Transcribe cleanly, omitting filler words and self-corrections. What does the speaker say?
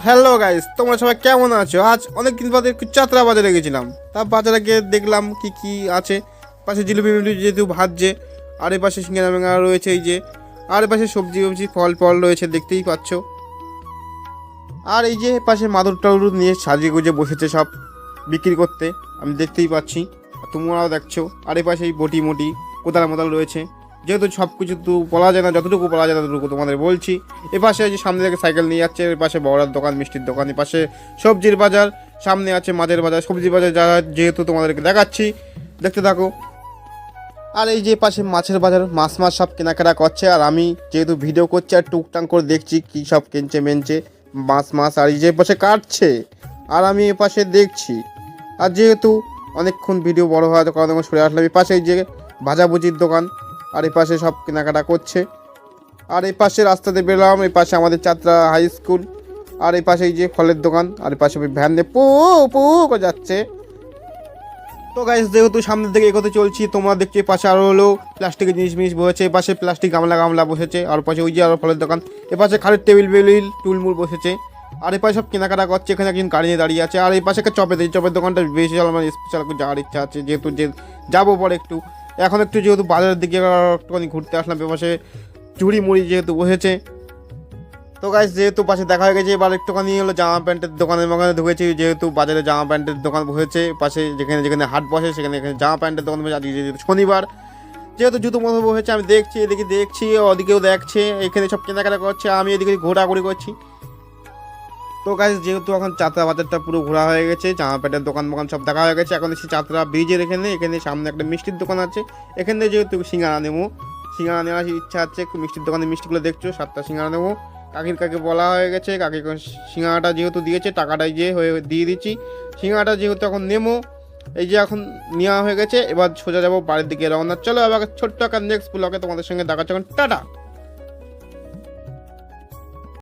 Hello guys, তোমরা সবাই কেমন আছো? আজ অনেকদিন বাদে একটু চাতরা বাজারে গেছিলাম। তা বাজারে গিয়ে দেখলাম কি কি আছে। পাশে জিলিপি মিলিপি যেহেতু ভাজছে, আর এ পাশে সিঙ্গারা মিঙ্গারা রয়েছে, এই যে আর এ পাশে সবজি ফবজি ফল ফল রয়েছে, দেখতেই পাচ্ছ। আর এই যে পাশে মাদুর টাদুর নিয়ে সাজিয়ে গুজে বসেছে সব বিক্রি করতে, আমি দেখতেই পাচ্ছি, তোমরাও দেখছো। আর এ পাশে এই বটি মটি কোদাল মোদাল রয়েছে। যেহেতু সব কিছু তো বলা যায় না, যতটুকু বলা যায় ততটুকু তোমাদের বলছি। এপাশে যে সামনে থেকে সাইকেল নিয়ে যাচ্ছে, এর পাশে বড়ার দোকান, মিষ্টির দোকান, এপাশে সবজির বাজার, সামনে আছে মাছের বাজার, সবজির বাজার যা যেহেতু তোমাদেরকে দেখাচ্ছি, দেখতে থাকো। আর এই যে পাশে মাছের বাজার, মাছ সব কেনাকাটা করছে, আর আমি যেহেতু ভিডিও করছি আর টুকটাক করে দেখছি কী সব কিনছে মেনছে মাছ। আর এই যে পাশে কাটছে আর আমি এ পাশে দেখছি। আর যেহেতু অনেকক্ষণ ভিডিও বড় হওয়ার কারণে আমি সরে আসলাম। এই পাশে এই যে ভাজাভুজির দোকান, আর এই পাশে সব কেনাকাটা করছে। আর এই পাশে রাস্তাতে বেরোলাম, এই পাশে আমাদের চাতরা হাই স্কুল, আর এই পাশে এই যে ফলের দোকান, আর এই পাশে ভ্যান দিয়ে পু পু করে যাচ্ছে। তো গাইস, যেহেতু সামনের দিকে এগোতে চলছি, তোমরা দেখছি পাশে আরও হলো প্লাস্টিকের জিনিস বসেছে, এই পাশে প্লাস্টিক গামলা বসেছে, আর পাশে ওই যে আরও ফলের দোকান, এ পাশে খাটের টেবিল টুলমুল বসেছে, আর এই পাশে সব কেনাকাটা করছে। এখানে একজন গাড়ি নিয়ে দাঁড়িয়ে আছে, আর এই পাশে একটা চপের দোকানটা বেশি আমার স্পেশাল যাওয়ার ইচ্ছা আছে, যেহেতু যাবো পরে একটু। এখন একটু যেহেতু বাজারের দিকে একটুখানি ঘুরতে আসলাম, এ পাশে চুড়ি মুড়ি যেহেতু বসেছে। তো গাইস, যেহেতু পাশে দেখা হয়ে গেছে, এবার একটুখানি হলো জামা প্যান্টের দোকানের মধ্যে ঢুকেছি, যেহেতু বাজারে জামা প্যান্টের দোকান বসেছে পাশে, যেখানে যেখানে হাট বসে সেখানে জামা প্যান্টের দোকান বসে। আজকে যেহেতু শনিবার, যেহেতু জুতো মতো বসেছে, আমি দেখছি, এদিকে দেখছি, ওদিকেও দেখছে, এখানে সব কেনাকাটা করছে, আমি এদিকে ঘোরাঘুরি করছি। তো গাইস, যেহেতু এখন চাতরা বাজারটা পুরো ঘোরা হয়ে গেছে, জামা প্যান্টের দোকান সব দেখা হয়ে গেছে, এখন এসে চাতরা ব্রিজের এখানে সামনে একটা মিষ্টির দোকান আছে। এখানে যেহেতু সিঙ্গারা নেওয়ার ইচ্ছা আছে, একটু মিষ্টির দোকানে মিষ্টিগুলো দেখছো, 7টা সিঙ্গারা নেবো। কাকে বলা হয়ে গেছে, কাকি সিঙ্গারাটা যেহেতু দিয়েছে, টাকাটাই যে হয়ে দিয়ে দিচ্ছি। সিঙ্গারাটা যেহেতু এখন নেবো, এই যে এখন নেওয়া হয়ে গেছে, এবার সোজা যাবো বাড়ির দিকে রওনা। চলো আবার ছোট্ট একটা নেক্সট ব্লগে তোমাদের সঙ্গে দেখা হচ্ছে, টাটা।